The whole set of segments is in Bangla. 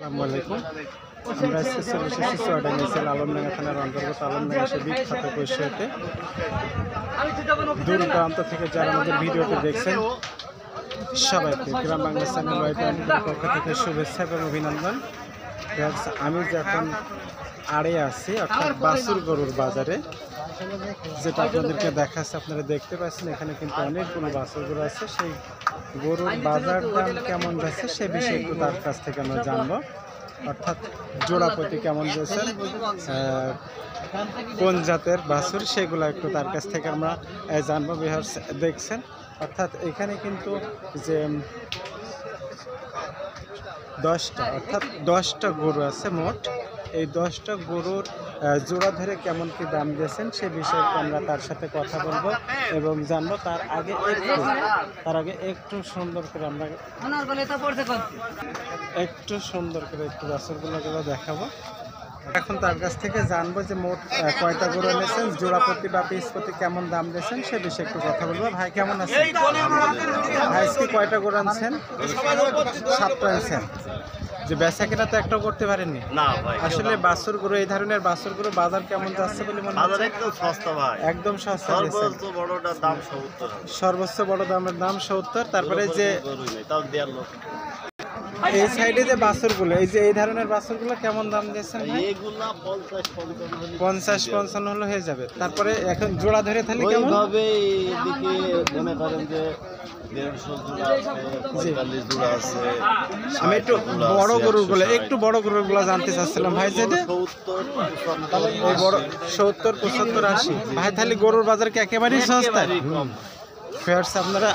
আসসালামু আলাইকুম। আমরা আজকে চলে এসেছি চুয়াডাঙ্গা আলমডাঙ্গা থানার অন্তর্গত আলমডাঙ্গা সে বিখ্যাত কৈশোরতে দূর দূরান্ত থেকে যারা আমাদের ভিডিওতে দেখছেন সবাইকে গ্রাম বাংলা চ্যানেল ওয়াইটির পক্ষ থেকে শুভেচ্ছা এবং অভিনন্দন। আমি যখন আড়ে আছি অর্থাৎ বাছুর গরুর বাজারে, যেটা আপনাদেরকে দেখাচ্ছে, আপনারা দেখতে পাচ্ছেন এখানে কিন্তু অনেকগুলো বাছুর গরু আছে। সেই গরুর বাজার দাম কেমন যাচ্ছে সে বিষয়ে একটু তার কাছ থেকে আমরা জানবো। অর্থাৎ জোড়া প্রতি কেমন যাচ্ছে, কোন জাতের বাছুর, সেগুলো একটু তার কাছ থেকে আমরা জানবো। বিহার দেখছেন অর্থাৎ এখানে কিন্তু যে 10টা গরু আছে মোট। এই 10টা গরুর জোড়া ধরে কেমন কি দাম দিয়েছেন সে বিষয়ে আমরা তার সাথে কথা বলবো এবং জানবো। তার আগে একটু সুন্দর করে আমরা একটু বাছুরগুলো দেখাবো। এখন তার কাছ থেকে জানবো যে মোট কয়টা গরু এনেছেন, জোড়া প্রতি বা পিস প্রতি কেমন দাম দিয়েছেন সে বিষয়ে একটু কথা বলবো। ভাই কেমন আছেন? ভাই কি কয়টা গরু আনছেন? 7টা আনছেন। যে বেচা কেনা তো একটাও করতে পারেননি? না ভাই, আসলে বাছুর গরু, এই ধরনের বাছুর গরু বাজার কেমন যাচ্ছে বলে মনে হচ্ছে? একদম সস্তা ভাই, একদম সস্তা। সর্বোচ্চ বড়টার দাম 70। সর্বোচ্চ বড় দামের দাম 70। তারপরে যে তাও দেড় লোক এই সাইডে যে বাছুরগুলো, এই ধরনের বাছুরগুলো কেমন দাম দিয়েছেন? এগুলা 50-55 হলে হয়ে যাবে। তারপরে এখন জোড়া ধরে তাহলে কেমন ভাবে এদিকে মনে করেন যে 150 জোড়া আছে, 45 জোড়া আছে। আমি একটু বড় গরুগুলো জানতে চাচ্ছিলাম ভাই। যে 70-75 80 ভাই, তাহলে গরুর বাজার কি একেবারেই সস্তা?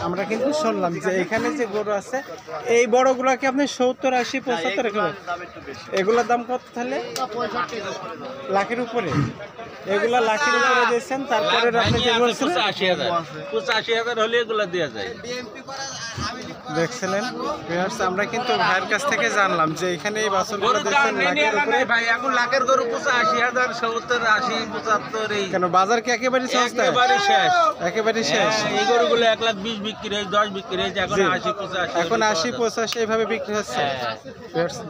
আমরা কিন্তু শুনলাম যে এখানে যে গরু আছে এই বড়গুলোকে আপনি 70-80-75 এগুলোর দাম কত তাহলে? লাখের উপরে। এগুলা লাখের উপরে দিয়েছেন। তারপরে আপনি যে বলছেন 85,000 হলে এগুলো দেওয়া যায়। দেখছিলেন আমরা কিন্তু ভাইয়ের কাছ থেকে জানলাম যে এখানে এই বাছুরগুলো দিয়েছেন লাখের উপরে। ভাই এখন লাখের গরু 85,000, 70, 80, 75 এই। কেন বাজার কি একেবারে সস্তা? একেবারে শেষ। এই গরুগুলো 1,20,000 বিক্রি হয়, 10 বিক্রি হয়েছে, এখন 80-85 এখন 80-85 এইভাবে বিক্রি হচ্ছে।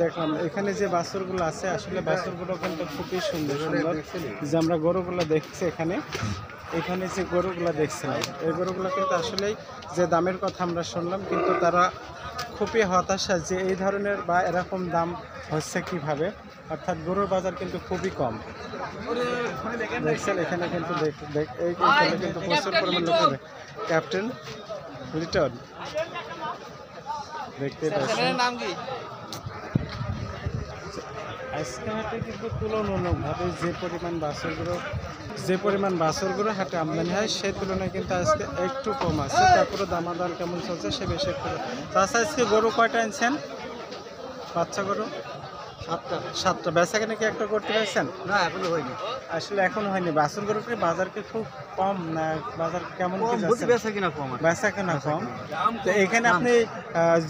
দেখলাম এখানে যে বাছুরগুলো আছে, আসলে বাছুরগুলো কিন্তু খুবই সুন্দর সুন্দর। যে আমরা গরুগুলো দেখছি এখানে যে গরুগুলো দেখছিলাম, এই গরুগুলো কিন্তু আসলেই যে দামের কথা আমরা শুনলাম, কিন্তু তারা খুবই হতাশা যে এই ধরনের বা এরকম দাম হচ্ছে কিভাবে। অর্থাৎ গরুর বাজার কিন্তু খুবই কম। দেখছেন এখানে কিন্তু কিন্তু প্রচুর পরিমাণ লোক। ক্যাপ্টেন লিটন দেখতে পাচ্ছেন। আজকে হাটে কিন্তু তুলনামূলকভাবে যে পরিমাণ বাছুরগুলো হাটে আমদানি হয় সেই তুলনায় কিন্তু আজকে একটু কম আছে। তারপরে দামাদার কেমন চলছে সে বেশি একটু। তাছাড়া আজকে গরু কয়টা আনছেন? বাচ্চা গরু 7টা। বেচা কেনা কি একটা করতে পেরেছেন? না, এখনো হয়নি। আসলে এখনো হয়নি। বাছুর গরুর বাজার কি খুব কম না? বাজার কেমন কি যাচ্ছে? বেচা কিনা কম। তো এখানে আপনি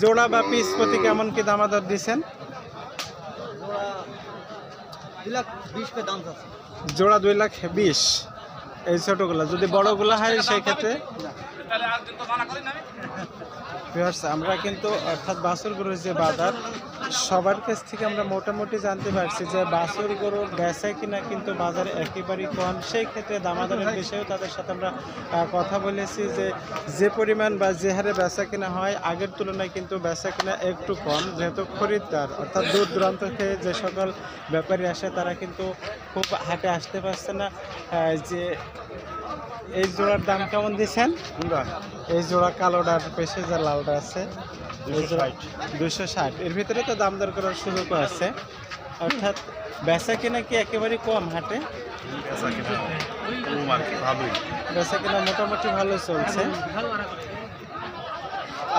জোড়া বা পিস প্রতি কেমন কি দামাদর দিচ্ছেন? জোড়া 2,20,000। এই ছোটগুলা। যদি বড়গুলা হয় সেই ক্ষেত্রে আমরা কিন্তু অর্থাৎ বাছুর গরুর যে বাজার সবার কাছ থেকে আমরা মোটামুটি জানতে পারছি যে বাছুর গরুর বেচা কিনা কিন্তু বাজারে একেবারেই কম। সেই ক্ষেত্রে দামাদারের বিষয়েও তাদের সাথে আমরা কথা বলেছি যে পরিমাণ বা যে হারে বেচা কিনা হয় আগের তুলনায় কিন্তু বেচা কিনা একটু কম, যেহেতু খরিদ্দার অর্থাৎ দূর দূরান্ত থেকে যে সকল ব্যাপারী আসে তারা কিন্তু খুব হাটে আসতে পারছে না। যে এই জোড়ার দাম কেমন দিচ্ছেন? এই জোড়া কালোটার পেশে যে লালটা আছে 260। এর ভিতরে তো দাম দর করার সুযোগও আছে। অর্থাৎ বেচা কিনা কি একেবারে কম হাটে? বেচা কিনা মোটামুটি ভালো চলছে।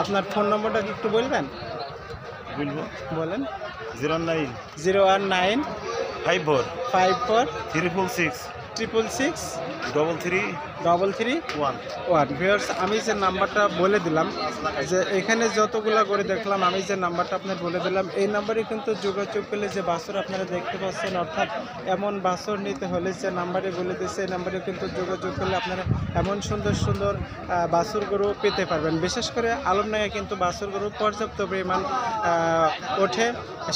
আপনার ফোন নম্বরটা কি একটু বলবেন? বলেন। 09 019 54 54 666 66633 ভিউয়ার্স আমি যে নাম্বারটা বলে দিলাম, যে এখানে যতগুলো করে দেখলাম, আমি যে নাম্বারটা আপনার বলে দিলাম, এই নাম্বারে কিন্তু যোগাযোগ করলে যে বাছুর আপনারা দেখতে পাচ্ছেন, অর্থাৎ এমন বাছুর নিতে হলে যে নাম্বারে বলে দিচ্ছে, এই নাম্বারে কিন্তু যোগাযোগ করলে আপনারা এমন সুন্দর সুন্দর বাছুর গরু পেতে পারবেন। বিশেষ করে আলমডাঙ্গায় কিন্তু বাছুর গরু পর্যাপ্ত পরিমাণ ওঠে,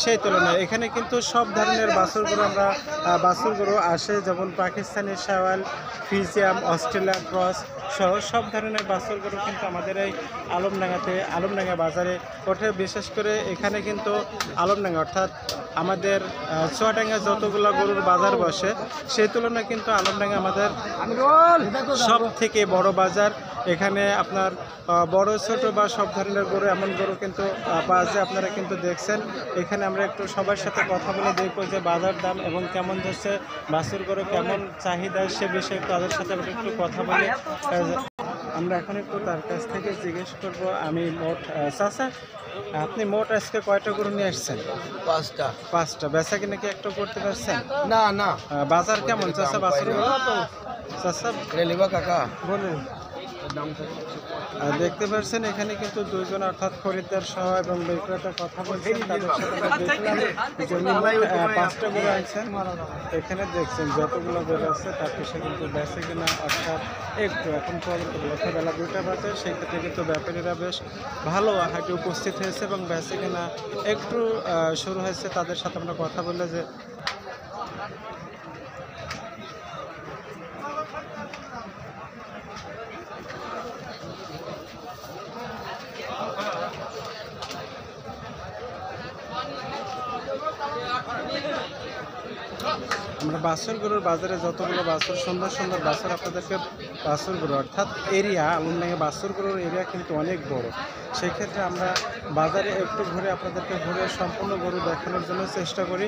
সেই তুলনায় এখানে কিন্তু সব ধরনের বাছুর গরু বাছুর গরু আসে, যেমন পাকিস্তানি শাওয়াল, ফ্রিজিয়াম, অস্ট্রেলিয়ান ক্রস সহ সব ধরনের বাছুর গরু কিন্তু আমাদের এই আলমডাঙ্গা বাজারে ওঠে। বিশেষ করে এখানে কিন্তু আলমডাঙ্গা অর্থাৎ আমাদের চুয়াডাঙ্গা যতগুলো গরুর বাজার বসে, সেই তুলনায় কিন্তু আলমডাঙ্গা আমাদের সব থেকে বড় বাজার। এখানে আপনার বড় ছোট বা সব ধরনের গরু, এমন গরু কিন্তু পাওয়া যায়। আপনারা কিন্তু দেখছেন, এখানে আমরা একটু সবার সাথে কথা বলে দেখবো যে বাজার দাম এবং কেমন যাচ্ছে, বাছুর গরু কেমন চাহিদা, সে বিষয়ে তাদের সাথে আমরা একটু কথা বলি। আমরা এখন একটু তার কাছ থেকে জিজ্ঞেস করব, আমি মোট চাচা আপনি মোট আজকে কয়টা গরু নিয়ে আসছেন? 5টা। বেচা কিনা কি একটু করতে পারছেন? না বাজার কেমন চাচা বাছুর চাচা কাকা বলেন। দেখতে পাচ্ছেন এখানে কিন্তু দুইজন অর্থাৎ খরিদ্দার সহ এবং বিক্রেতা কথা বলছেন, তাদের সাথে দেখলাম যে উনি 5টা গরু আনছেন। এখানে দেখছেন যতগুলো গরু আছে তার পিছনে কিন্তু বেচে কিনা অর্থাৎ একটু এখন পর্যন্ত বেলা 2টা বাজে, সেই ক্ষেত্রে কিন্তু ব্যাপারীরা বেশ ভালো হাটে উপস্থিত হয়েছে এবং বেচে কিনা একটু শুরু হয়েছে। তাদের সাথে আমরা কথা বললে যে আমরা বাছুর গরুর বাজারে যতগুলো বাছুর সুন্দর সুন্দর বাছুর আপনাদেরকে বাছুর গরু অর্থাৎ এরিয়া আলমডাঙ্গা বাছুর গরুর এরিয়া কিন্তু অনেক বড়। সেই ক্ষেত্রে আমরা বাজারে একটু ঘুরে আপনাদেরকে সম্পূর্ণ গরু দেখানোর জন্য চেষ্টা করি।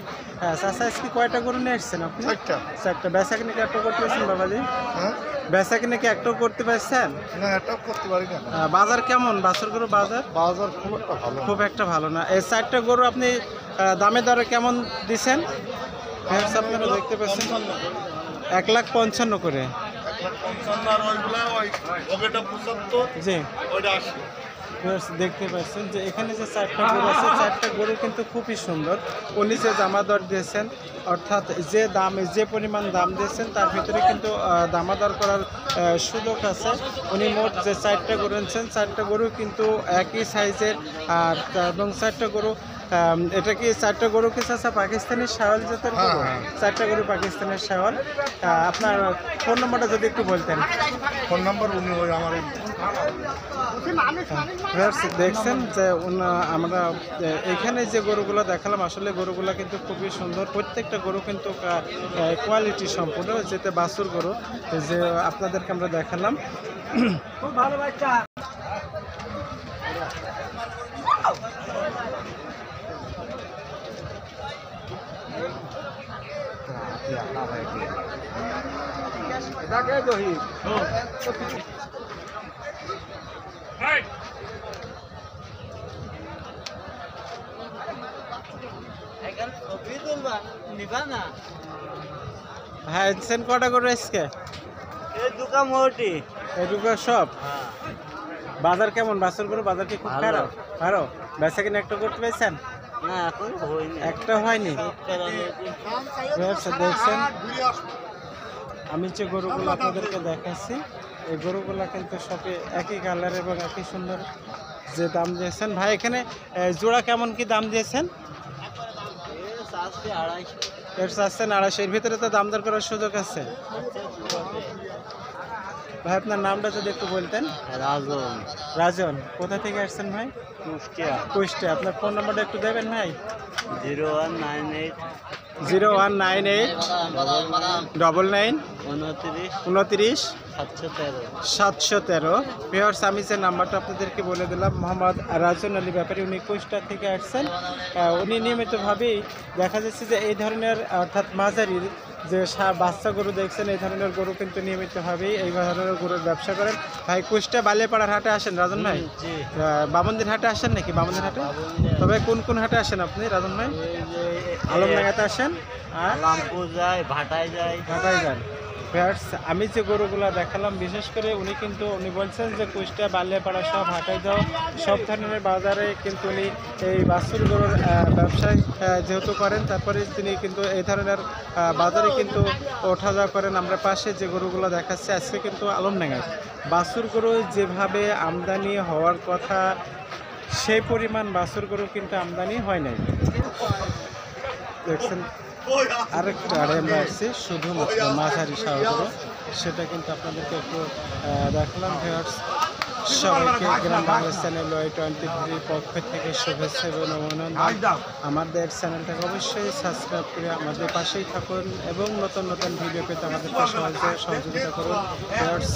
চাচা আজকে কয়টা গরু নিয়ে আসছেন আপনি? 4টা। বেচা কিনে কি একটাও করতে পারছেন বাবাজি? বেচা কিনে কি একটাও করতে পারছেন? না, এটাও করতে পারি না। বাজার কেমন বাছুর গরু বাজার? খুব একটা ভালো না। এই 4টা গরু আপনি দামে দরে কেমন দিচ্ছেন? আপনারা দেখতে পাচ্ছেন 1,55,000 করে। জি দেখতে পাচ্ছেন যে এখানে যে 4টা গরু আছে, 4টা গরু কিন্তু খুবই সুন্দর। উনি যে জামা দর দিয়েছেন, অর্থাৎ যে পরিমাণ দাম দিয়েছেন তার ভিতরে কিন্তু দামাদর করার সুযোগ আছে। উনি মোট যে 4টা গরু এনেছেন, 4টা গরু কিন্তু একই সাইজের আর এবং 4টা গরু এটা কি 4টা গরু কি চাচা পাকিস্তানি শাওয়াল জাতের গরু? 4টা গরু পাকিস্তানের শাওয়াল। আপনার ফোন নম্বরটা যদি একটু বলতেন। ফোন নাম্বার উনি ওই আমার দেখছেন যে আমরা এখানে যে গরুগুলো দেখালাম, আসলে গরুগুলো কিন্তু খুবই সুন্দর। প্রত্যেকটা গরু কিন্তু কোয়ালিটি সম্পূর্ণ, যেতে বাছুর গরু যে আপনাদেরকে আমরা দেখালাম। খুব ভালো বাচ্চা। হ্যাঁ সেন কটা করে আজকে? এই দুকা সব। বাজার কেমন বাছুর গরু? বাজার কি খুব খারাপ? ভালো। বেচা কিনা একটা করতে পেরেছেন? না এখন হয়নি, একটা হয়নি। দেখছেন আমি যে গরুগুলো আপনাদেরকে দেখাচ্ছি, এই গরুগুলো কিন্তু সবই একই কালার এবং একই সুন্দর। যে দাম দিয়েছেন ভাই, এখানে জোড়া কেমন কি দাম দিয়েছেন? এর 250 এর ভিতরে তো দাম দর করার সুযোগ আছে। ভাই আপনার নামটা যদি একটু বলতেন। রাজন। কোথা থেকে আসছেন ভাই? কুষ্টিয়া। আপনার ফোন নাম্বারটা একটু দেবেন ভাই। 0198 0198 99 29 713। ভিউয়ার্স আমি যে নাম্বারটা আপনাদেরকে বলে দিলাম, মোহাম্মদ রাজন আলী ব্যাপারী, উনি কুষ্টিয়া থেকে আসছেন। উনি নিয়মিতভাবেই দেখা যাচ্ছে যে এই ধরনের অর্থাৎ মাঝারির যে বাচ্চা গরু দেখছেন, এই ধরনের গরু কিন্তু নিয়মিতভাবেই এই ধরনের গরুর ব্যবসা করেন। ভাই কুষ্টিয়া বালিয়াপাড়ার হাটে আসেন রাজন ভাই? বামন্দির হাটে আসেন নাকি? বামন্দির হাটে। তবে কোন কোন হাটে আসেন আপনি রাজন ভাই? আলমডাঙ্গাতে আসেন আর রামপুর যায়, ভাটায় যায়। ভাটায় যান। ভিউয়ার্স, আমি যে গরুগুলো দেখালাম বিশেষ করে উনি বলছেন যে কুষ্টিয়া বালিয়াপাড়া সব হাটে যাও সব ধরনের বাজারে কিন্তু উনি এই বাছুর গরুর ব্যবসায় যেহেতু করেন, তারপরে তিনি কিন্তু এই ধরনের বাজারে কিন্তু ওঠা যাওয়া করেন। আমরা পাশে যে গরুগুলো দেখাচ্ছি আজকে কিন্তু আলমডাঙ্গায় বাছুর গরু যেভাবে আমদানি হওয়ার কথা সেই পরিমাণ বাছুর গরু কিন্তু আমদানি হয় নাই। দেখছেন আরেকটু আড়ে আমরা আসছি শুধুমাত্র মাঝারি সাগর, সেটা কিন্তু আপনাদেরকে একটু দেখালাম। ভিউয়ার্স, সবাইকে গ্রাম বাংলা চ্যানেল Y23 পক্ষ থেকে শুভেচ্ছা এবং অভিনন্দন। আমাদের চ্যানেলটাকে অবশ্যই সাবস্ক্রাইব করে আমাদের পাশেই থাকুন এবং নতুন নতুন ভিডিও পেতে আমাদেরকে সহযোগিতা করুন। ভিউয়ার্স,